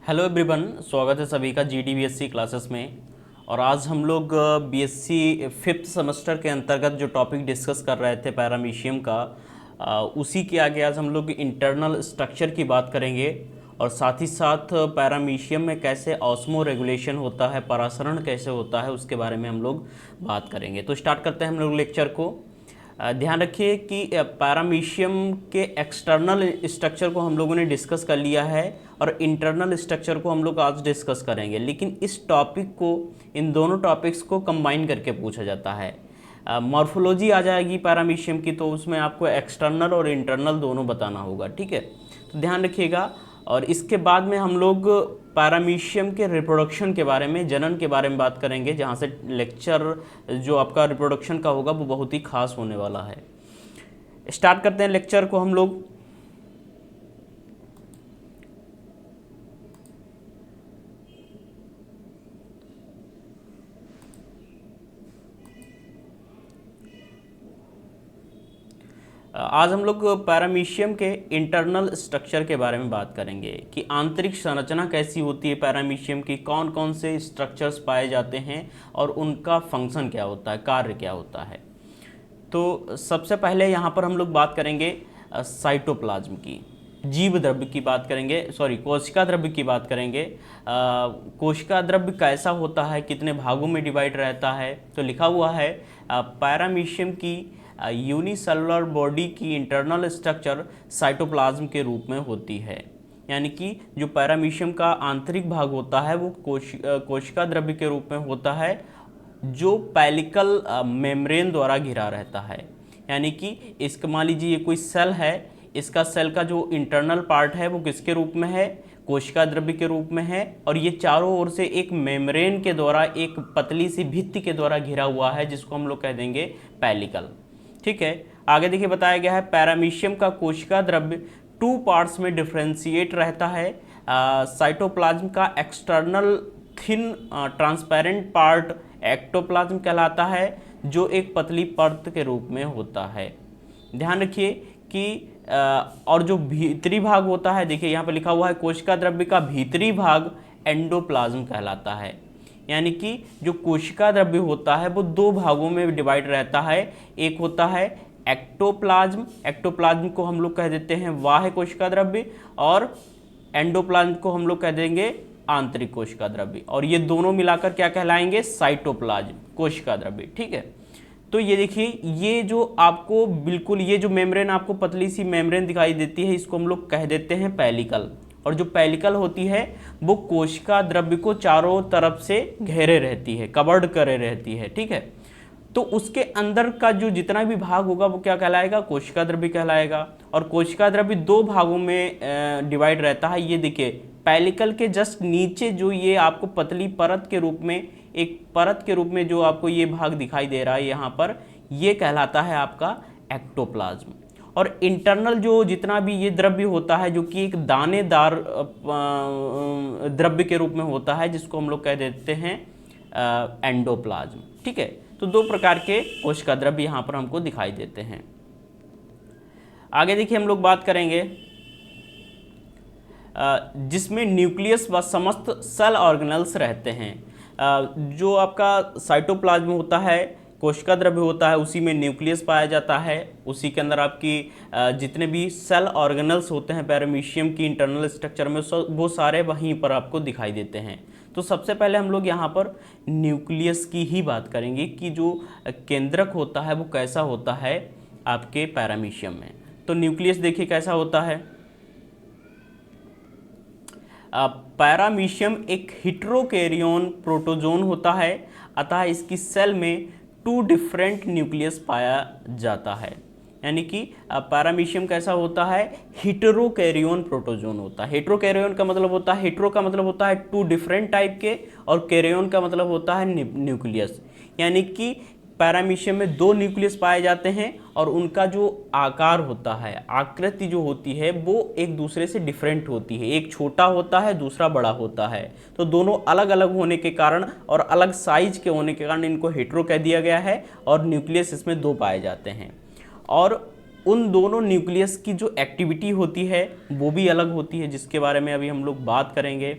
Hello everyone, स्वागत है सभी का GD BSc क्लासेस में। और आज हम लोग BSc फिफ्थ सेमेस्टर के अंतर्गत जो टॉपिक डिस्कस कर रहे थे पैरामीशियम का, उसी के आगे आज हम लोग इंटरनल स्ट्रक्चर की बात करेंगे और साथ ही साथ पैरामीशियम में कैसे ऑस्मो रेगुलेशन होता है, परासरण कैसे होता है, उसके बारे में हम लोग बात करेंगे। तो स्टार्ट करते हैं हम लोग लेक्चर को। ध्यान रखिए कि पैरामीशियम के एक्सटर्नल स्ट्रक्चर को हम लोगों ने डिस्कस कर लिया है और इंटरनल स्ट्रक्चर को हम लोग आज डिस्कस करेंगे, लेकिन इस टॉपिक को, इन दोनों टॉपिक्स को कंबाइन करके पूछा जाता है। मॉर्फोलॉजी आ जाएगी पैरामीशियम की, तो उसमें आपको एक्सटर्नल और इंटरनल दोनों बताना होगा, ठीक है। तो ध्यान रखिएगा। और इसके बाद में हम लोग पैरामीशियम के रिप्रोडक्शन के बारे में, जनन के बारे में बात करेंगे, जहाँ से लेक्चर जो आपका रिप्रोडक्शन का होगा वो बहुत ही खास होने वाला है। स्टार्ट करते हैं लेक्चर को हम लोग। आज हम लोग पैरामीशियम के इंटरनल स्ट्रक्चर के बारे में बात करेंगे कि आंतरिक संरचना कैसी होती है पैरामीशियम की, कौन कौन से स्ट्रक्चर्स पाए जाते हैं और उनका फंक्शन क्या होता है, कार्य क्या होता है। तो सबसे पहले यहाँ पर हम लोग बात करेंगे साइटोप्लाज्म की, जीव द्रव्य की बात करेंगे, कोशिका द्रव्य की बात करेंगे। कोशिका द्रव्य कैसा होता है, कितने भागों में डिवाइड रहता है। तो लिखा हुआ है पैरामीशियम की यूनिसेलुलर बॉडी की इंटरनल स्ट्रक्चर साइटोप्लाज्म के रूप में होती है। यानी कि जो पैरामीशियम का आंतरिक भाग होता है वो कोशिका द्रव्य के रूप में होता है, जो पैलिकल मेम्ब्रेन द्वारा घिरा रहता है। यानी कि इसका मान लीजिए ये कोई सेल है, इसका सेल का जो इंटरनल पार्ट है वो किसके रूप में है, कोशिका द्रव्य के रूप में है, और ये चारों ओर से एक मेम्ब्रेन के द्वारा, एक पतली सी भित्ति के द्वारा घिरा हुआ है, जिसको हम लोग कह देंगे पैलिकल, ठीक है। आगे देखिए बताया गया है पैरामीशियम का कोशिका द्रव्य 2 पार्ट्स में डिफ्रेंशिएट रहता है। साइटोप्लाज्म का external thin transparent part ectoplasm कहलाता है, जो एक पतली परत के रूप में होता है। ध्यान रखिए कि और जो भीतरी भाग होता है, देखिए यहाँ पर लिखा हुआ है कोशिका द्रव्य का भीतरी भाग एंडोप्लाज्म कहलाता है। यानी कि जो कोशिका द्रव्य होता है वो 2 भागों में डिवाइड रहता है। एक होता है एक्टोप्लाज्म, एक्टोप्लाज्म को हम लोग कह देते हैं बाह्य कोशिका द्रव्य, और एंडोप्लाज्म को हम लोग कह देंगे आंतरिक कोशिका द्रव्य, और ये दोनों मिलाकर क्या कहलाएंगे, साइटोप्लाज्म, कोशिका द्रव्य, ठीक है। तो ये देखिए, ये जो आपको बिल्कुल, ये जो मेम्ब्रेन आपको पतली सी मेम्ब्रेन दिखाई देती है, इसको हम लोग कह देते हैं पैलिकल। और जो पैलिकल होती है वो कोशिका द्रव्य को चारों तरफ से घेरे रहती है, कवर्ड करे रहती है, ठीक है। तो उसके अंदर का जो जितना भी भाग होगा वो क्या कहलाएगा, कोशिका द्रव्य कहलाएगा। और कोशिका द्रव्य 2 भागों में डिवाइड रहता है। ये देखिए पैलिकल के जस्ट नीचे जो ये आपको पतली परत के रूप में, एक परत के रूप में जो आपको ये भाग दिखाई दे रहा है यहाँ पर, ये कहलाता है आपका एक्टोप्लाज्म। और इंटरनल जो जितना भी ये द्रव्य होता है, जो कि एक दानेदार द्रव्य के रूप में होता है, जिसको हम लोग कह देते हैं एंडोप्लाज्म, ठीक है। तो 2 प्रकार के कोशिका द्रव्य यहाँ पर हमको दिखाई देते हैं। आगे देखिए हम लोग बात करेंगे जिसमें न्यूक्लियस व समस्त सेल ऑर्गेनल्स रहते हैं। जो आपका साइटोप्लाज्म होता है, कोशिका द्रव्य होता है, उसी में न्यूक्लियस पाया जाता है। उसी के अंदर आपकी जितने भी सेल ऑर्गेनल्स होते हैं पैरामीशियम की इंटरनल स्ट्रक्चर में, वो सारे वहीं पर आपको दिखाई देते हैं। तो सबसे पहले हम लोग यहाँ पर न्यूक्लियस की ही बात करेंगे कि जो केंद्रक होता है वो कैसा होता है आपके पैरामीशियम में। तो न्यूक्लियस देखिए कैसा होता है। पैरामीशियम एक हेटेरोकैरियोन प्रोटोजोन होता है, अतः इसकी सेल में 2 डिफरेंट न्यूक्लियस पाया जाता है। यानी कि पैरामीशियम कैसा होता है, हेटेरोकैरियोन प्रोटोजोन होता है। हेटेरोकैरियोन का मतलब होता है, हेटेरो का मतलब होता है 2 डिफरेंट टाइप के, और कैरियोन का मतलब होता है न्यूक्लियस। यानी कि पैरामीशियम में 2 न्यूक्लियस पाए जाते हैं, और उनका जो आकार होता है, आकृति जो होती है, वो एक दूसरे से डिफरेंट होती है। एक छोटा होता है, दूसरा बड़ा होता है। तो दोनों अलग अलग होने के कारण और अलग साइज के होने के कारण इनको हेटेरो कह दिया गया है, और न्यूक्लियस इसमें 2 पाए जाते हैं। और उन दोनों न्यूक्लियस की जो एक्टिविटी होती है वो भी अलग होती है, जिसके बारे में अभी हम लोग बात करेंगे।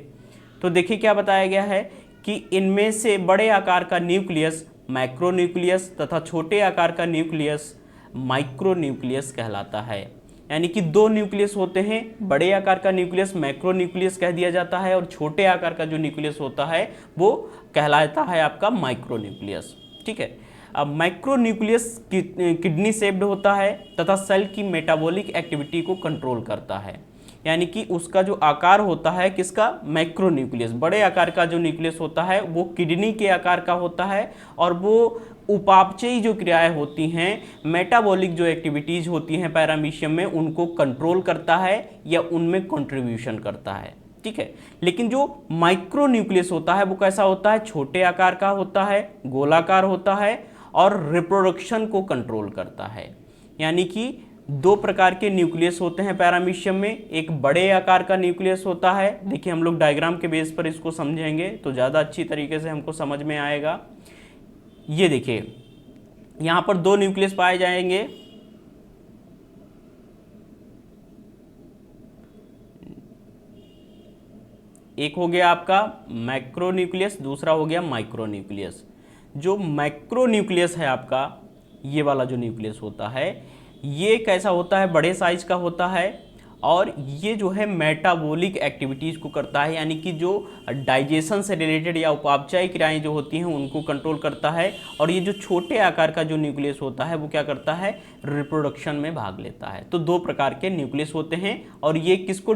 तो देखिए क्या बताया गया है कि इनमें से बड़े आकार का न्यूक्लियस मैक्रोन्यूक्लियस तथा छोटे आकार का न्यूक्लियस माइक्रोन्यूक्लियस कहलाता है। यानी कि दो न्यूक्लियस होते हैं, बड़े आकार का न्यूक्लियस मैक्रोन्यूक्लियस कह दिया जाता है और छोटे आकार का जो न्यूक्लियस होता है वो कहलाता है आपका माइक्रोन्यूक्लियस। ठीक है। अब माइक्रोन्यूक्लियस किडनी शेप्ड होता है तथा सेल की मेटाबॉलिक एक्टिविटी को कंट्रोल करता है। यानी कि उसका जो आकार होता है किसका, मैक्रोन्यूक्लियस, बड़े आकार का जो न्यूक्लियस होता है वो किडनी के आकार का होता है और वो उपापचयी जो क्रियाएं होती हैं, मेटाबॉलिक जो एक्टिविटीज होती हैं पैरामीशियम में, उनको कंट्रोल करता है या उनमें कंट्रीब्यूशन करता है। ठीक है। लेकिन जो माइक्रोन्यूक्लियस होता है वो कैसा होता है, छोटे आकार का होता है, गोलाकार होता है और रिप्रोडक्शन को कंट्रोल करता है। यानी कि दो प्रकार के न्यूक्लियस होते हैं पैरामीशियम में, एक बड़े आकार का न्यूक्लियस होता है, देखिए हम लोग डायग्राम के बेस पर इसको समझेंगे तो ज़्यादा अच्छी तरीके से हमको समझ में आएगा। ये देखिए यहाँ पर दो न्यूक्लियस पाए जाएंगे, एक हो गया आपका मैक्रोन्यूक्लियस, दूसरा हो गया माइक्रोन्यूक्लियस। जो मैक्रोन्यूक्लियस है आपका, ये वाला जो न्यूक्लियस होता है ये कैसा होता है, बड़े साइज का होता है और ये जो है मेटाबॉलिक एक्टिविटीज़ को करता है। यानी कि जो डाइजेशन से रिलेटेड या उपापचय क्रियाएं जो होती हैं उनको कंट्रोल करता है। और ये जो छोटे आकार का जो न्यूक्लियस होता है वो क्या करता है, रिप्रोडक्शन में भाग लेता है। तो दो प्रकार के न्यूक्लियस होते हैं और ये किसको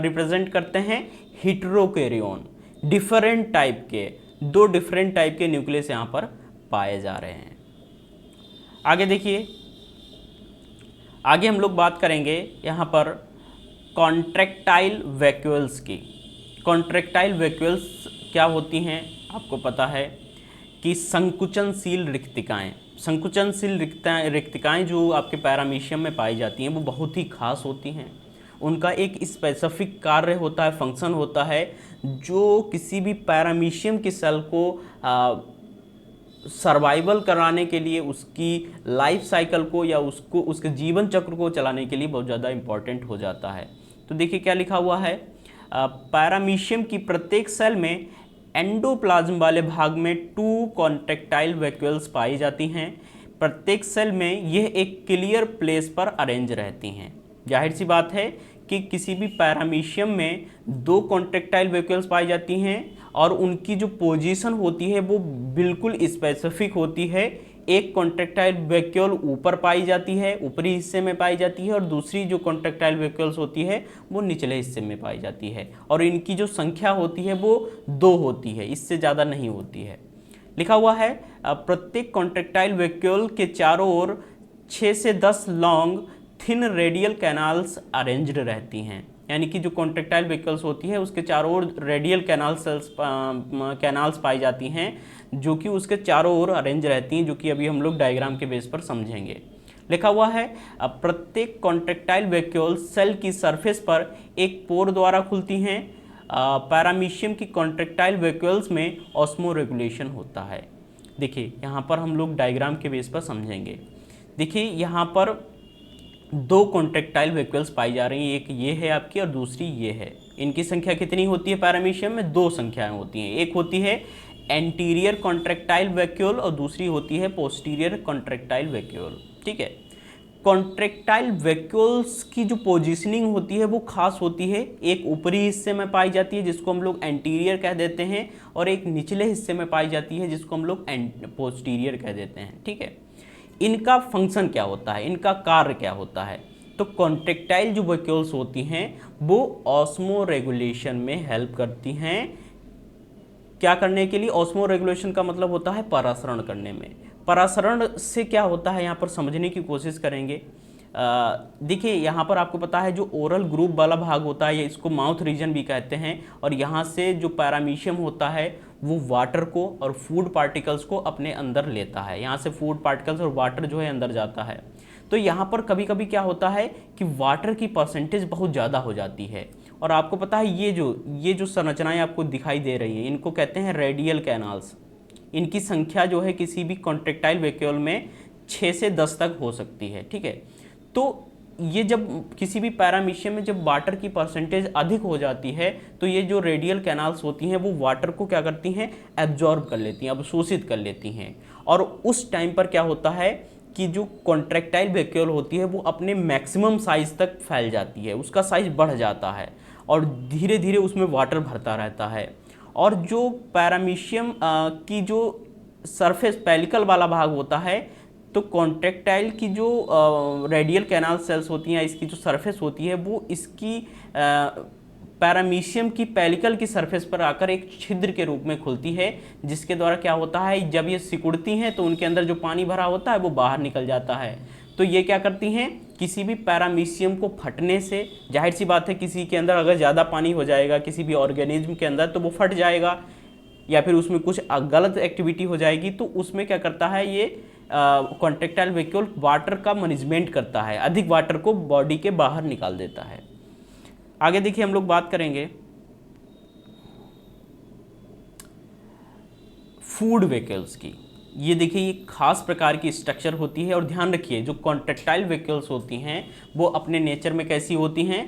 रिप्रेजेंट करते हैं, हेटेरोकैरियोन, डिफरेंट टाइप के, दो डिफरेंट टाइप के न्यूक्लियस यहाँ पर पाए जा रहे हैं। आगे देखिए, आगे हम लोग बात करेंगे यहाँ पर कॉन्ट्रैक्टाइल वैक्यूल्स की। कॉन्ट्रैक्टाइल वैक्यूल्स क्या होती हैं, आपको पता है कि संकुचनशील रिक्तिकाएँ। संकुचनशील रिक्तिकाएँ जो आपके पैरामीशियम में पाई जाती हैं वो बहुत ही खास होती हैं। उनका एक स्पेसिफिक कार्य होता है, फंक्शन होता है, जो किसी भी पैरामीशियम की सेल को सर्वाइवल कराने के लिए, उसकी लाइफ साइकिल को या उसको उसके जीवन चक्र को चलाने के लिए बहुत ज़्यादा इम्पॉर्टेंट हो जाता है। तो देखिए क्या लिखा हुआ है, पैरामीशियम की प्रत्येक सेल में एंडोप्लाज्म वाले भाग में 2 कॉन्ट्रैक्टाइल वैक्यूल्स पाई जाती हैं। प्रत्येक सेल में यह एक क्लियर प्लेस पर अरेंज रहती हैं। जाहिर सी बात है कि किसी भी पैरामीशियम में 2 कॉन्ट्रैक्टाइल वैक्यूल्स पाई जाती हैं और उनकी जो पोजीशन होती है वो बिल्कुल स्पेसिफिक होती है। एक कॉन्ट्रैक्टाइल वैक्यूल ऊपर पाई जाती है, ऊपरी हिस्से में पाई जाती है, और दूसरी जो कॉन्ट्रैक्टाइल वैक्यूल्स होती है वो निचले हिस्से में पाई जाती है। और इनकी जो संख्या होती है वो 2 होती है, इससे ज़्यादा नहीं होती है। लिखा हुआ है प्रत्येक कॉन्ट्रैक्टाइल वैक्यूल के चारों ओर 6 से 10 long thin radial canals arranged रहती हैं। यानी कि जो कॉन्ट्रैक्टाइल वैक्यूल्स होती है उसके चारों ओर रेडियल कैनाल्स पाई जाती हैं जो कि उसके चारों ओर अरेंज रहती हैं, जो कि अभी हम लोग डायग्राम के बेस पर समझेंगे। लिखा हुआ है प्रत्येक कॉन्ट्रैक्टाइल वैक्यूल सेल की सरफेस पर एक पोर द्वारा खुलती हैं। पैरामीशियम की कॉन्ट्रैक्टाइल वैक्यूल्स में ऑस्मो रेगुलेशन होता है। देखिए यहाँ पर हम लोग डायग्राम के बेस पर समझेंगे। देखिए यहाँ पर 2 कॉन्ट्रैक्टाइल वैक्यूल्स पाई जा रही हैं, एक ये है आपकी और दूसरी ये है। इनकी संख्या कितनी होती है पैरामीशियम में, 2 संख्याएं होती हैं। एक होती है एंटीरियर कॉन्ट्रैक्टाइल वैक्यूल और दूसरी होती है पोस्टीरियर कॉन्ट्रैक्टाइल वैक्यूल। ठीक है। कॉन्ट्रैक्टाइल वैक्यूल्स की जो पोजीशनिंग होती है वो खास होती है। एक ऊपरी हिस्से में पाई जाती है जिसको हम लोग एंटीरियर कह देते हैं, और एक निचले हिस्से में पाई जाती है जिसको हम लोग पोस्टीरियर कह देते हैं। ठीक है। इनका फंक्शन क्या होता है, इनका कार्य क्या होता है, तो कॉन्ट्रैक्टाइल जो वैक्यूल्स होती हैं वो ऑस्मो रेगुलेशन में हेल्प करती हैं। क्या करने के लिए, ऑस्मो रेगुलेशन का मतलब होता है परासरण करने में। परासरण से क्या होता है यहाँ पर समझने की कोशिश करेंगे। देखिए यहाँ पर आपको पता है जो ओरल ग्रुप वाला भाग होता है, इसको माउथ रीजन भी कहते हैं, और यहाँ से जो पैरामीशियम होता है वो वाटर को और फूड पार्टिकल्स को अपने अंदर लेता है। यहाँ से फूड पार्टिकल्स और वाटर जो है अंदर जाता है। तो यहाँ पर कभी कभी क्या होता है कि वाटर की परसेंटेज बहुत ज़्यादा हो जाती है, और आपको पता है ये जो संरचनाएं आपको दिखाई दे रही हैं इनको कहते हैं रेडियल कैनाल्स। इनकी संख्या जो है किसी भी कॉन्ट्रैक्टाइल वैक्यूल में 6 से 10 तक हो सकती है। ठीक है। तो ये जब किसी भी पैरामीशियम में जब वाटर की परसेंटेज अधिक हो जाती है तो ये जो रेडियल कैनाल्स होती हैं वो वाटर को क्या करती हैं, एब्जॉर्ब कर लेती हैं, अवशोषित कर लेती हैं। और उस टाइम पर क्या होता है कि जो कॉन्ट्रैक्टाइल वैक्यूल होती है वो अपने मैक्सिमम साइज तक फैल जाती है, उसका साइज बढ़ जाता है और धीरे धीरे उसमें वाटर भरता रहता है। और जो पैरामीशियम की जो सरफेस पेलिकल वाला भाग होता है, तो कॉन्ट्रैक्टाइल की जो रेडियल कैनाल सेल्स होती हैं, इसकी जो सरफेस होती है वो इसकी पैरामीशियम की पेलिकल की सरफेस पर आकर एक छिद्र के रूप में खुलती है, जिसके द्वारा क्या होता है, जब ये सिकुड़ती हैं तो उनके अंदर जो पानी भरा होता है वो बाहर निकल जाता है। तो ये क्या करती हैं, किसी भी पैरामीशियम को फटने से, जाहिर सी बात है किसी के अंदर अगर ज़्यादा पानी हो जाएगा किसी भी ऑर्गेनिज्म के अंदर तो वो फट जाएगा या फिर उसमें कुछ गलत एक्टिविटी हो जाएगी, तो उसमें क्या करता है ये कॉन्ट्रैक्टाइल वैक्यूल वाटर का मैनेजमेंट करता है, अधिक वाटर को बॉडी के बाहर निकाल देता है। आगे देखिए हम लोग बात करेंगे फूड वैक्यूल्स की। ये देखिए ये खास प्रकार की स्ट्रक्चर होती है और ध्यान रखिए जो कॉन्ट्रैक्टाइल वैक्यूल्स होती हैं वो अपने नेचर में कैसी होती हैं,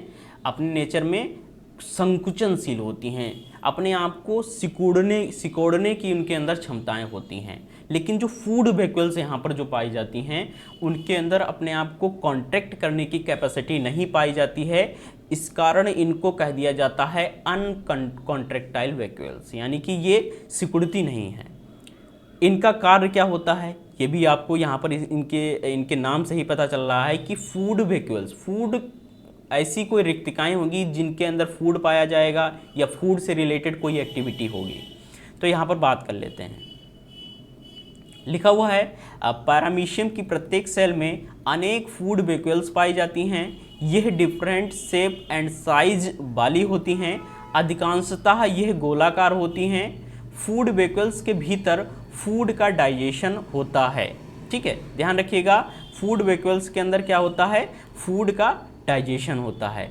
अपने नेचर में संकुचनशील होती हैं, अपने आप को सिकोड़ने की उनके अंदर क्षमताएं होती हैं। लेकिन जो फूड वैक्यूल्स यहाँ पर जो पाई जाती हैं उनके अंदर अपने आप को कॉन्ट्रैक्ट करने की कैपेसिटी नहीं पाई जाती है। इस कारण इनको कह दिया जाता है अनकॉन्ट्रैक्टाइल वैक्यूल्स, यानी कि ये सिकुड़ती नहीं है। इनका कार्य क्या होता है ये भी आपको यहाँ पर इनके नाम से ही पता चल रहा है कि फूड वैक्यूल्स, फूड ऐसी कोई रिक्तिकाएं होंगी जिनके अंदर फूड पाया जाएगा या फूड से रिलेटेड कोई एक्टिविटी होगी। तो यहाँ पर बात कर लेते हैं, लिखा हुआ है पैरामीशियम की प्रत्येक सेल में अनेक फूड वैक्यूल्स पाई जाती हैं। यह डिफरेंट शेप एंड साइज वाली होती हैं, अधिकांशतः यह गोलाकार होती हैं। फूड वैक्यूल्स के भीतर फूड का डाइजेशन होता है। ठीक है, ध्यान रखिएगा, फूड वैक्यूल्स के अंदर क्या होता है, फूड का डाइजेशन होता है।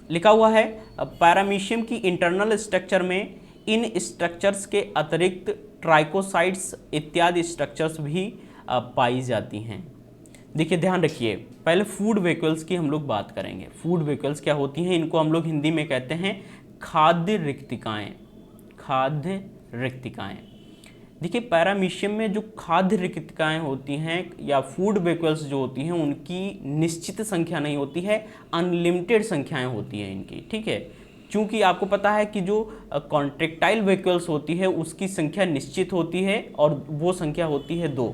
लिखा हुआ है पैरामीशियम की इंटरनल स्ट्रक्चर में इन स्ट्रक्चर्स के अतिरिक्त ट्राइकोसाइट्स इत्यादि स्ट्रक्चर्स भी पाई जाती हैं। देखिए ध्यान रखिए, पहले फूड वैक्यूल्स की हम लोग बात करेंगे। फूड वैक्यूल्स क्या होती हैं, इनको हम लोग हिंदी में कहते हैं खाद्य रिक्तिकाएं। खाद्य रिक्तिकाएं, देखिए पैरामीशियम में जो खाद्य रिक्तिकाएं होती हैं या फूड वैक्यूल्स जो होती हैं उनकी निश्चित संख्या नहीं होती है, अनलिमिटेड संख्याएं होती हैं इनकी। ठीक है, क्योंकि आपको पता है कि जो कॉन्ट्रैक्टाइल वैक्यूल्स होती है उसकी संख्या निश्चित होती है और वो संख्या होती है 2।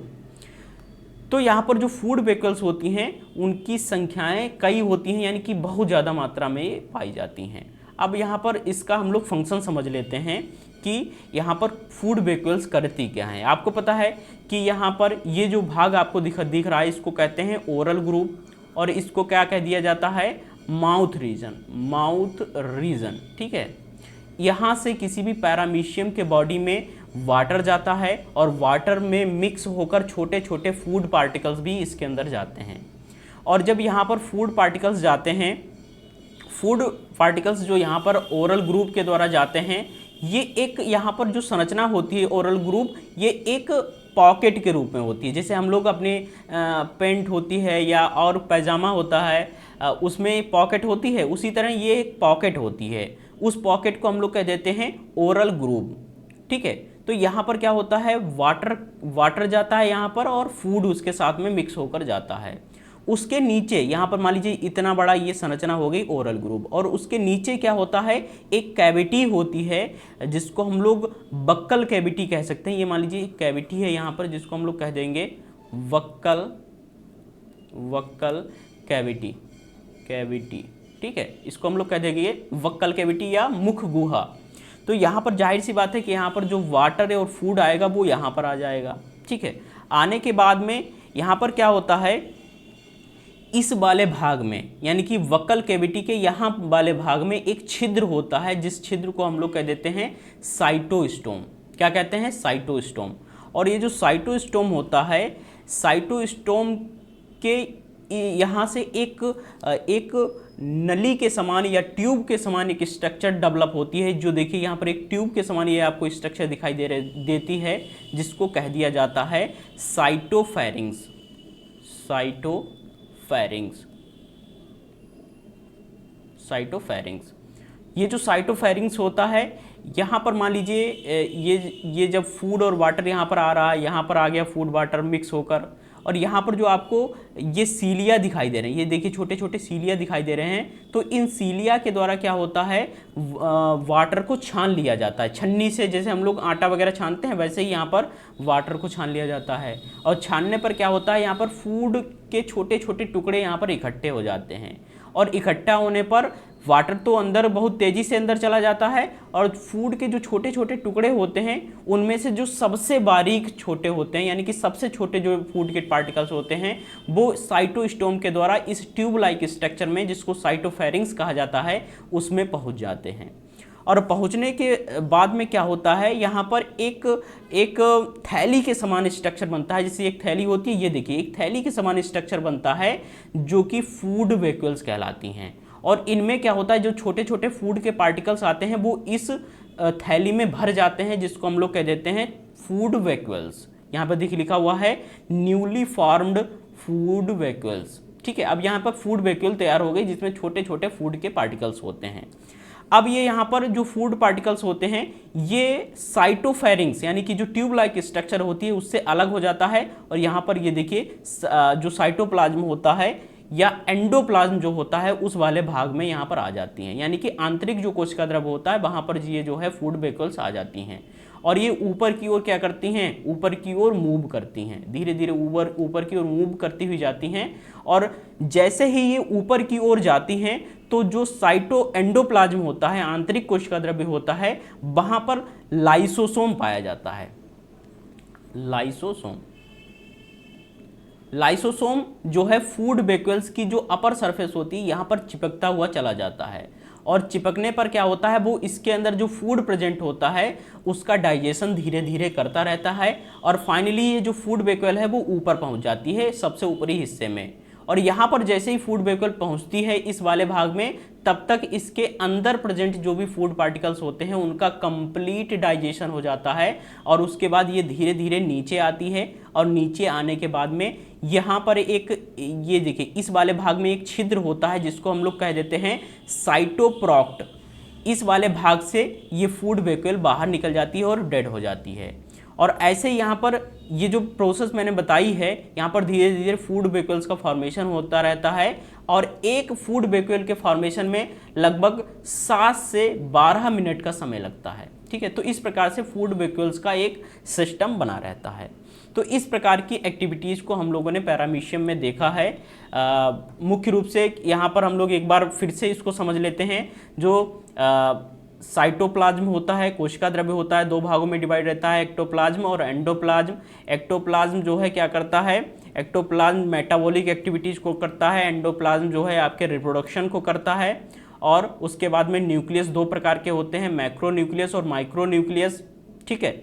तो यहाँ पर जो फूड वैक्यूल्स होती हैं उनकी संख्याएं कई होती हैं, यानी कि बहुत ज़्यादा मात्रा में ये पाई जाती हैं। अब यहाँ पर इसका हम लोग फंक्शन समझ लेते हैं कि यहाँ पर फूड वैक्यूल्स करती क्या हैं। आपको पता है कि यहाँ पर ये जो भाग आपको दिख रहा है इसको कहते हैं ओरल ग्रुप, और इसको क्या कह दिया जाता है, माउथ रीजन। माउथ रीजन, ठीक है। यहाँ से किसी भी पैरामीशियम के बॉडी में वाटर जाता है और वाटर में मिक्स होकर छोटे छोटे फूड पार्टिकल्स भी इसके अंदर जाते हैं। और जब यहाँ पर फूड पार्टिकल्स जाते हैं, फूड पार्टिकल्स जो यहाँ पर ओरल ग्रुप के द्वारा जाते हैं, ये एक यहाँ पर जो संरचना होती है ओरल ग्रुप, ये एक पॉकेट के रूप में होती है। जैसे हम लोग अपने पेंट होती है या और पैजामा होता है उसमें पॉकेट होती है, उसी तरह ये एक पॉकेट होती है। उस पॉकेट को हम लोग कह देते हैं ओरल ग्रुप। ठीक है, तो यहाँ पर क्या होता है, वाटर जाता है यहाँ पर और फूड उसके साथ में मिक्स होकर जाता है। उसके नीचे यहाँ पर मान लीजिए इतना बड़ा ये संरचना हो गई ओरल ग्रुप, और उसके नीचे क्या होता है, एक कैविटी होती है जिसको हम लोग बक्कल कैविटी कह सकते हैं। ये मान लीजिए एक कैविटी है यहाँ पर जिसको हम लोग कह देंगे वक्कल कैविटी। ठीक है, इसको हम लोग कह देंगे वक्कल कैविटी या मुख गुहा। तो यहाँ पर जाहिर सी बात है कि यहाँ पर जो वाटर है और फूड आएगा वो यहाँ पर आ जाएगा। ठीक है, आने के बाद में यहाँ पर क्या होता है, इस वाले भाग में यानी कि वक्कल कैविटी के यहाँ वाले भाग में एक छिद्र होता है, जिस छिद्र को हम लोग कह देते हैं साइटोस्टोम। क्या कहते हैं, साइटोस्टोम। और ये जो साइटोस्टोम होता है, साइटोस्टोम के यहाँ से एक नली के समान या ट्यूब के समान एक स्ट्रक्चर डेवलप होती है। जो देखिए यहाँ पर एक ट्यूब के समान ये आपको स्ट्रक्चर दिखाई देती है, जिसको कह दिया जाता है साइटोफेरिंग्स। साइटोफेरिंग्स। साइटोफेरिंग्स, ये जो साइटोफेरिंग्स होता है, यहाँ पर मान लीजिए ये जब फूड और वाटर यहाँ पर आ रहा है, यहाँ पर आ गया फूड वाटर मिक्स होकर, और यहाँ पर जो आपको ये सीलिया दिखाई दे रहे हैं, ये देखिए छोटे छोटे सीलिया दिखाई दे रहे हैं, तो इन सीलिया के द्वारा क्या होता है, वाटर को छान लिया जाता है छन्नी से। जैसे हम लोग आटा वगैरह छानते हैं, वैसे ही यहाँ पर वाटर को छान लिया जाता है। और छानने पर क्या होता है, यहाँ पर फूड के छोटे छोटे टुकड़े यहाँ पर इकट्ठे हो जाते हैं, और इकट्ठा होने पर वाटर तो अंदर बहुत तेज़ी से अंदर चला जाता है, और फूड के जो छोटे छोटे टुकड़े होते हैं उनमें से जो सबसे बारीक छोटे होते हैं, यानी कि सबसे छोटे जो फूड के पार्टिकल्स होते हैं, वो साइटोस्टोम के द्वारा इस ट्यूब लाइक स्ट्रक्चर में, जिसको साइटोफेरिंग्स कहा जाता है, उसमें पहुंच जाते हैं। और पहुंचने के बाद में क्या होता है, यहाँ पर एक थैली के समान स्ट्रक्चर बनता है। जैसे एक थैली होती है, ये देखिए एक थैली के समान स्ट्रक्चर बनता है, जो कि फूड वैक्यूल्स कहलाती हैं। और इनमें क्या होता है, जो छोटे छोटे फूड के पार्टिकल्स आते हैं वो इस थैली में भर जाते हैं, जिसको हम लोग कह देते हैं फूड वैक्यूल्स। यहाँ पर देखिए लिखा हुआ है न्यूली फॉर्म्ड फूड वैक्यूल्स। ठीक है, अब यहाँ पर फूड वैक्यूल तैयार हो गई, जिसमें छोटे छोटे फूड के पार्टिकल्स होते हैं। अब ये यहाँ पर जो फूड पार्टिकल्स होते हैं, ये साइटोफेरिंग्स यानी कि जो ट्यूब लाइक स्ट्रक्चर होती है उससे अलग हो जाता है, और यहाँ पर ये देखिए जो साइटोप्लाज्म होता है या एंडोप्लाज्म जो होता है उस वाले भाग में यहाँ पर आ जाती हैं, यानी कि आंतरिक जो कोशिका द्रव होता है वहाँ पर ये जो है फूड वैक्यूल्स आ जाती हैं, और ये ऊपर की ओर क्या करती हैं, ऊपर की ओर मूव करती हैं, धीरे धीरे ऊपर की ओर मूव करती हुई जाती हैं। और जैसे ही ये ऊपर की ओर जाती हैं, तो जो साइटो एंडोप्लाज्म होता है, आंतरिक कोशिका द्रव्य होता है, वहाँ पर लाइसोसोम पाया जाता है। लाइसोसोम जो है फूड वैक्यूल्स की जो अपर सरफेस होती है यहाँ पर चिपकता हुआ चला जाता है, और चिपकने पर क्या होता है, वो इसके अंदर जो फूड प्रेजेंट होता है उसका डाइजेशन धीरे धीरे करता रहता है, और फाइनली ये जो फूड वैक्यूल है वो ऊपर पहुंच जाती है सबसे ऊपरी हिस्से में। और यहाँ पर जैसे ही फूड वैक्यूल पहुँचती है इस वाले भाग में, तब तक इसके अंदर प्रेजेंट जो भी फूड पार्टिकल्स होते हैं उनका कंप्लीट डाइजेशन हो जाता है, और उसके बाद ये धीरे धीरे नीचे आती है, और नीचे आने के बाद में यहाँ पर ये देखिए इस वाले भाग में एक छिद्र होता है, जिसको हम लोग कह देते हैं साइटोप्रोक्ट। इस वाले भाग से ये फूड वैक्यूल बाहर निकल जाती है और डेड हो जाती है। और ऐसे यहाँ पर ये जो प्रोसेस मैंने बताई है, यहाँ पर धीरे धीरे फूड वैक्यूल्स का फॉर्मेशन होता रहता है, और एक फूड वैक्यूल के फॉर्मेशन में लगभग 7 से 12 मिनट का समय लगता है। ठीक है, तो इस प्रकार से फूड वैक्यूल्स का एक सिस्टम बना रहता है। तो इस प्रकार की एक्टिविटीज़ को हम लोगों ने पैरामीशियम में देखा है। मुख्य रूप से यहाँ पर हम लोग एक बार फिर से इसको समझ लेते हैं। जो साइटोप्लाज्म होता है, कोशिका द्रव्य होता है, दो भागों में डिवाइड रहता है, एक्टोप्लाज्म और एंडोप्लाज्म। एक्टोप्लाज्म जो है क्या करता है, एक्टोप्लाज्म मेटाबॉलिक एक्टिविटीज़ को करता है, एंडोप्लाज्म जो है आपके रिप्रोडक्शन को करता है। और उसके बाद में न्यूक्लियस दो प्रकार के होते हैं, मैक्रो न्यूक्लियस और माइक्रो न्यूक्लियस। ठीक है,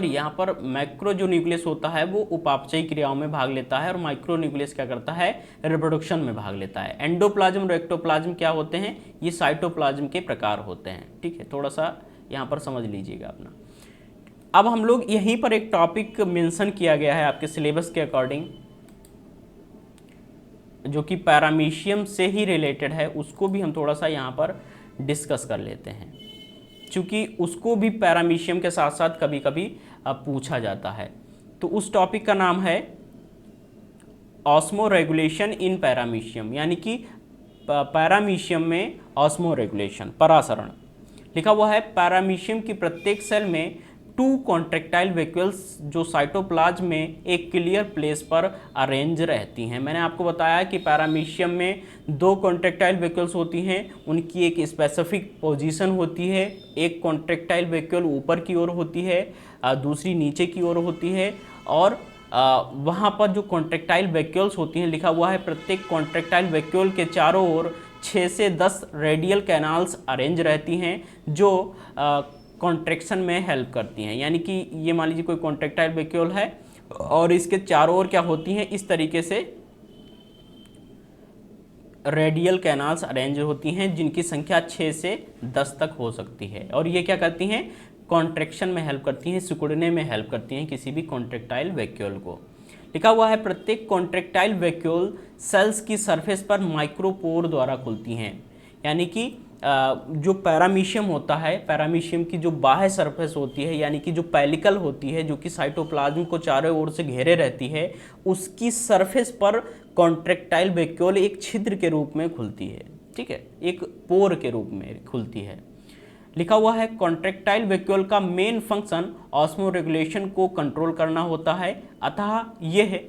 यहाँ पर मैक्रो जो न्यूक्लियस होता है वो उपापचयी क्रियाओं में भाग लेता है, और माइक्रो न्यूक्लियस क्या करता है, रिप्रोडक्शन में भाग लेता है। एंडोप्लाज्म और एक्टोप्लाज्म क्या होते हैं, ये साइटोप्लाज्म के प्रकार होते हैं। ठीक है, थोड़ा सा यहाँ पर समझ लीजिएगा अपना। अब हम लोग यहीं पर एक टॉपिक मेंशन किया गया है आपके सिलेबस के अकॉर्डिंग, जो कि पैरामीशियम से ही रिलेटेड है, उसको भी हम थोड़ा सा यहाँ पर डिस्कस कर लेते हैं, क्योंकि उसको भी पैरामीशियम के साथ साथ कभी कभी पूछा जाता है। तो उस टॉपिक का नाम है ऑस्मो रेगुलेशन इन पैरामीशियम, यानी कि पैरामीशियम में ऑस्मो रेगुलेशन, परासरण। लिखा हुआ है पैरामीशियम की प्रत्येक सेल में 2 कॉन्ट्रैक्टाइल वैक्यूल्स जो साइटोप्लाज्म में एक क्लियर प्लेस पर अरेंज रहती हैं। मैंने आपको बताया कि पैरामीशियम में 2 कॉन्ट्रैक्टाइल वैक्यूल्स होती हैं, उनकी एक स्पेसिफिक पोजीशन होती है। एक कॉन्ट्रैक्टाइल वैक्यूल ऊपर की ओर होती है, दूसरी नीचे की ओर होती है, और वहाँ पर जो कॉन्ट्रैक्टाइल वैक्यूल्स होती हैं, लिखा हुआ है प्रत्येक कॉन्ट्रैक्टाइल वैक्यूल के चारों ओर 6 से 10 रेडियल कैनाल्स अरेंज रहती हैं, जो कॉन्ट्रैक्शन में हेल्प करती हैं। यानी कि ये मान लीजिए कोई कॉन्ट्रैक्टाइल वैक्यूल है और इसके चारों ओर क्या होती हैं, इस तरीके से रेडियल कैनाल्स अरेंज होती हैं, जिनकी संख्या 6 से 10 तक हो सकती है, और ये क्या करती हैं, कॉन्ट्रैक्शन में हेल्प करती हैं, सिकुड़ने में हेल्प करती हैं किसी भी कॉन्ट्रैक्टाइल वैक्यूल को। लिखा हुआ है प्रत्येक कॉन्ट्रैक्टाइल वैक्यूल सेल्स की सरफेस पर माइक्रोपोर द्वारा खुलती हैं। यानी कि जो पैरामीशियम होता है, पैरामीशियम की जो बाह्य सरफेस होती है यानी कि जो पेलिकल होती है, जो कि साइटोप्लाज्म को चारों ओर से घेरे रहती है, उसकी सरफेस पर कॉन्ट्रैक्टाइल वैक्यूल एक छिद्र के रूप में खुलती है। ठीक है, एक पोर के रूप में खुलती है। लिखा हुआ है कॉन्ट्रैक्टाइल वैक्यूल का मेन फंक्शन ऑस्मो रेगुलेशन को कंट्रोल करना होता है, अतः यह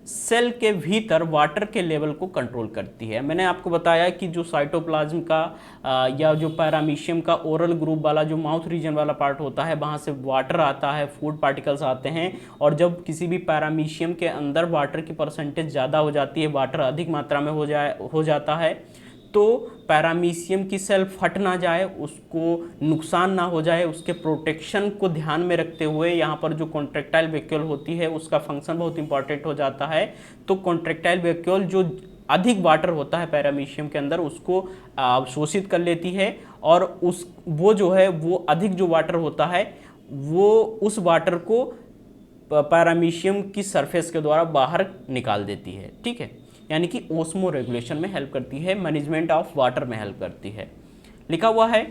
सेल के भीतर वाटर के लेवल को कंट्रोल करती है। मैंने आपको बताया कि जो साइटोप्लाज्म का या जो पैरामीशियम का ओरल ग्रुप वाला जो माउथ रीजन वाला पार्ट होता है, वहाँ से वाटर आता है, फूड पार्टिकल्स आते हैं, और जब किसी भी पैरामीशियम के अंदर वाटर की परसेंटेज ज़्यादा हो जाती है, वाटर अधिक मात्रा में हो जाता है, तो पैरामीशियम की सेल फट ना जाए, उसको नुकसान ना हो जाए, उसके प्रोटेक्शन को ध्यान में रखते हुए यहाँ पर जो कॉन्ट्रैक्टाइल वैक्यूल होती है उसका फंक्शन बहुत इंपॉर्टेंट हो जाता है। तो कॉन्ट्रैक्टाइल वैक्यूल जो अधिक वाटर होता है पैरामीशियम के अंदर उसको अवशोषित कर लेती है, और वो जो है वो अधिक जो वाटर होता है वो उस वाटर को पैरामीशियम की सरफेस के द्वारा बाहर निकाल देती है। ठीक है, यानी कि ओस्मो रेगुलेशन में हेल्प करती है, मैनेजमेंट ऑफ वाटर में हेल्प करती है। लिखा हुआ है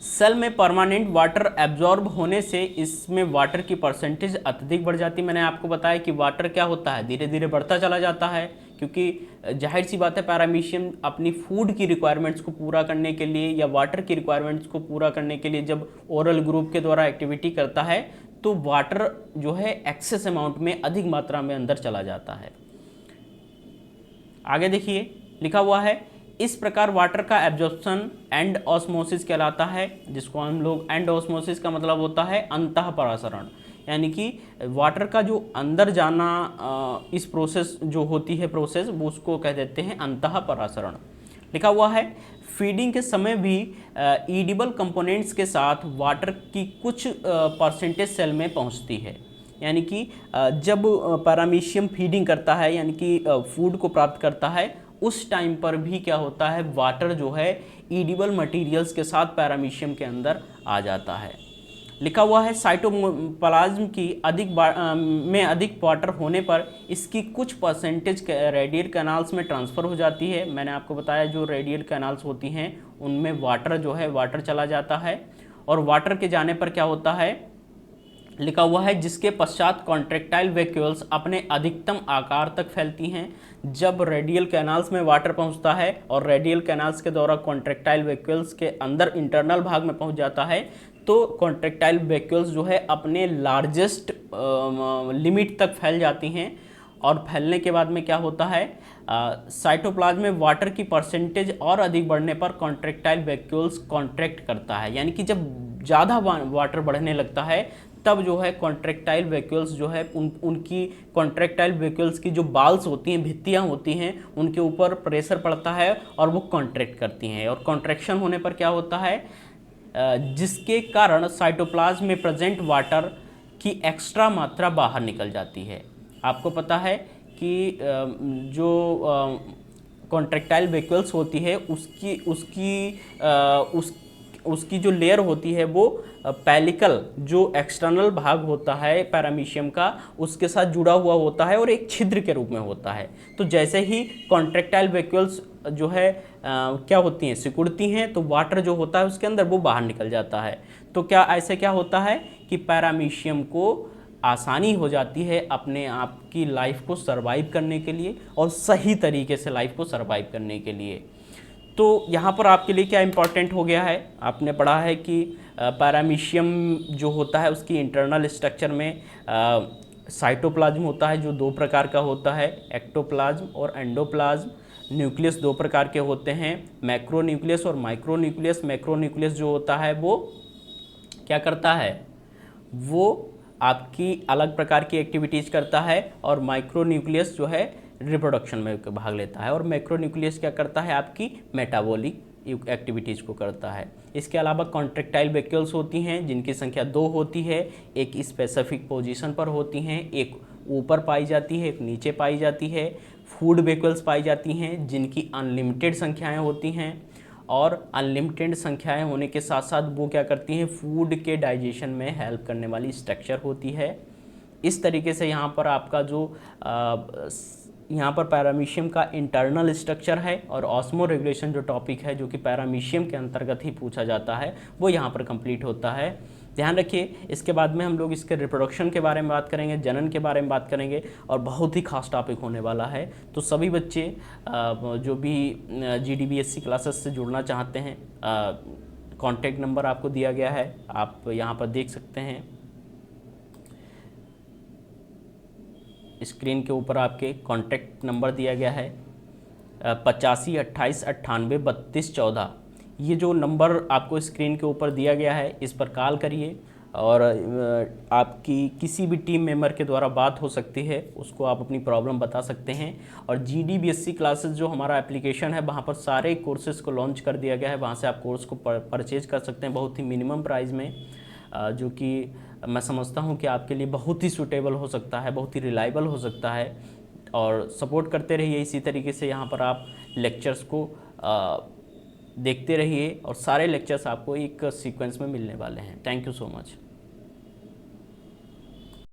सेल में परमानेंट वाटर एब्जॉर्ब होने से इसमें वाटर की परसेंटेज अत्यधिक बढ़ जाती है। मैंने आपको बताया कि वाटर क्या होता है, धीरे धीरे बढ़ता चला जाता है, क्योंकि जाहिर सी बात है पैरामीशियम अपनी फूड की रिक्वायरमेंट्स को पूरा करने के लिए या वाटर की रिक्वायरमेंट्स को पूरा करने के लिए जब ओरल ग्रुप के द्वारा एक्टिविटी करता है तो वाटर जो है एक्सेस अमाउंट में अधिक मात्रा में अंदर चला जाता है। आगे देखिए, लिखा हुआ है इस प्रकार वाटर का एब्जॉर्प्शन एंड ऑस्मोसिस कहलाता है, जिसको हम लोग एंड ऑस्मोसिस का मतलब होता है अंतः परासरण, यानी कि वाटर का जो अंदर जाना इस प्रोसेस जो होती है प्रोसेस वो उसको कह देते हैं अंतः परासरण। लिखा हुआ है फीडिंग के समय भी ईडिबल कंपोनेंट्स के साथ वाटर की कुछ परसेंटेज सेल में पहुंचती है। यानी कि जब पैरामीशियम फीडिंग करता है यानी कि फूड को प्राप्त करता है, उस टाइम पर भी क्या होता है वाटर जो है ईडिबल मटेरियल्स के साथ पैरामीशियम के अंदर आ जाता है। लिखा हुआ है साइटोप्लाज्म की अधिक वाटर होने पर इसकी कुछ परसेंटेज रेडियल कैनाल्स में ट्रांसफ़र हो जाती है। मैंने आपको बताया जो रेडियल कैनाल्स होती हैं उनमें वाटर जो है वाटर चला जाता है, और वाटर के जाने पर क्या होता है लिखा हुआ है जिसके पश्चात कॉन्ट्रैक्टाइल वैक्यूल्स अपने अधिकतम आकार तक फैलती हैं। जब रेडियल कैनाल्स में वाटर पहुंचता है और रेडियल कैनाल्स के द्वारा कॉन्ट्रैक्टाइल वैक्यूल्स के अंदर इंटरनल भाग में पहुंच जाता है तो कॉन्ट्रैक्टाइल वैक्यूल्स जो है अपने लार्जेस्ट लिमिट तक फैल जाती हैं, और फैलने के बाद में क्या होता है साइटोप्लाज्म में वाटर की परसेंटेज और अधिक बढ़ने पर कॉन्ट्रैक्टाइल वैक्यूल्स कॉन्ट्रैक्ट करता है। यानी कि जब ज़्यादा वाटर बढ़ने लगता है तब जो है कॉन्ट्रैक्टाइल वैक्यूल्स जो है उनकी कॉन्ट्रैक्टाइल वैक्यूल्स की जो बाल्स होती हैं, भित्तियाँ होती हैं, उनके ऊपर प्रेशर पड़ता है और वो कॉन्ट्रैक्ट करती हैं, और कॉन्ट्रैक्शन होने पर क्या होता है जिसके कारण साइटोप्लाज्म में प्रेजेंट वाटर की एक्स्ट्रा मात्रा बाहर निकल जाती है। आपको पता है कि जो कॉन्ट्रैक्टाइल वैक्यूल्स होती है उसकी जो लेयर होती है वो पेलिकल जो एक्सटर्नल भाग होता है पैरामीशियम का उसके साथ जुड़ा हुआ होता है और एक छिद्र के रूप में होता है। तो जैसे ही कॉन्ट्रैक्टाइल वैक्यूल्स जो है क्या होती हैं सिकुड़ती हैं तो वाटर जो होता है उसके अंदर वो बाहर निकल जाता है। तो क्या ऐसे क्या होता है कि पैरामीशियम को आसानी हो जाती है अपने आप की लाइफ को सरवाइव करने के लिए और सही तरीके से लाइफ को सरवाइव करने के लिए। तो यहाँ पर आपके लिए क्या इम्पोर्टेंट हो गया है, आपने पढ़ा है कि पैरामीशियम जो होता है उसकी इंटरनल स्ट्रक्चर में साइटोप्लाज्म होता है जो दो प्रकार का होता है, एक्टोप्लाज्म और एंडोप्लाज्म। न्यूक्लियस दो प्रकार के होते हैं, मैक्रो न्यूक्लियस और माइक्रो न्यूक्लियस। मैक्रो न्यूक्लियस जो होता है वो क्या करता है, वो आपकी अलग प्रकार की एक्टिविटीज़ करता है, और माइक्रो न्यूक्लियस जो है रिप्रोडक्शन में भाग लेता है, और मैक्रो न्यूक्लियस क्या करता है आपकी मेटाबॉलिक एक्टिविटीज़ को करता है। इसके अलावा कॉन्ट्रैक्टाइल वैक्यूल्स होती हैं जिनकी संख्या 2 होती है, एक स्पेसिफिक पोजीशन पर होती हैं, एक ऊपर पाई जाती है, एक नीचे पाई जाती है। फूड वैक्यूल्स पाई जाती हैं जिनकी अनलिमिटेड संख्याएं होती हैं, और अनलिमिटेड संख्याएं होने के साथ साथ वो क्या करती हैं, फूड के डाइजेशन में हेल्प करने वाली स्ट्रक्चर होती है। इस तरीके से यहाँ पर आपका जो यहाँ पर पैरामीशियम का इंटरनल स्ट्रक्चर है और ऑस्मो रेगुलेशन जो टॉपिक है जो कि पैरामीशियम के अंतर्गत ही पूछा जाता है वो यहाँ पर कंप्लीट होता है। ध्यान रखिए, इसके बाद में हम लोग इसके रिप्रोडक्शन के बारे में बात करेंगे, जनन के बारे में बात करेंगे और बहुत ही खास टॉपिक होने वाला है। तो सभी बच्चे जो भी GDBSC क्लासेस से जुड़ना चाहते हैं, कॉन्टैक्ट नंबर आपको दिया गया है, आप यहाँ पर देख सकते हैं स्क्रीन के ऊपर आपके कॉन्टैक्ट नंबर दिया गया है 8528983214। ये जो नंबर आपको स्क्रीन के ऊपर दिया गया है इस पर कॉल करिए और आपकी किसी भी टीम मेंबर के द्वारा बात हो सकती है, उसको आप अपनी प्रॉब्लम बता सकते हैं। और GDBSC क्लासेस जो हमारा एप्लीकेशन है वहाँ पर सारे कोर्सेज़ को लॉन्च कर दिया गया है, वहाँ से आप कोर्स को परचेज कर सकते हैं बहुत ही मिनिमम प्राइस में, जो कि मैं समझता हूँ कि आपके लिए बहुत ही सूटेबल हो सकता है, बहुत ही रिलायबल हो सकता है। और सपोर्ट करते रहिए इसी तरीके से, यहाँ पर आप लेक्चर्स को देखते रहिए और सारे लेक्चर्स आपको एक सीक्वेंस में मिलने वाले हैं। Thank you so much.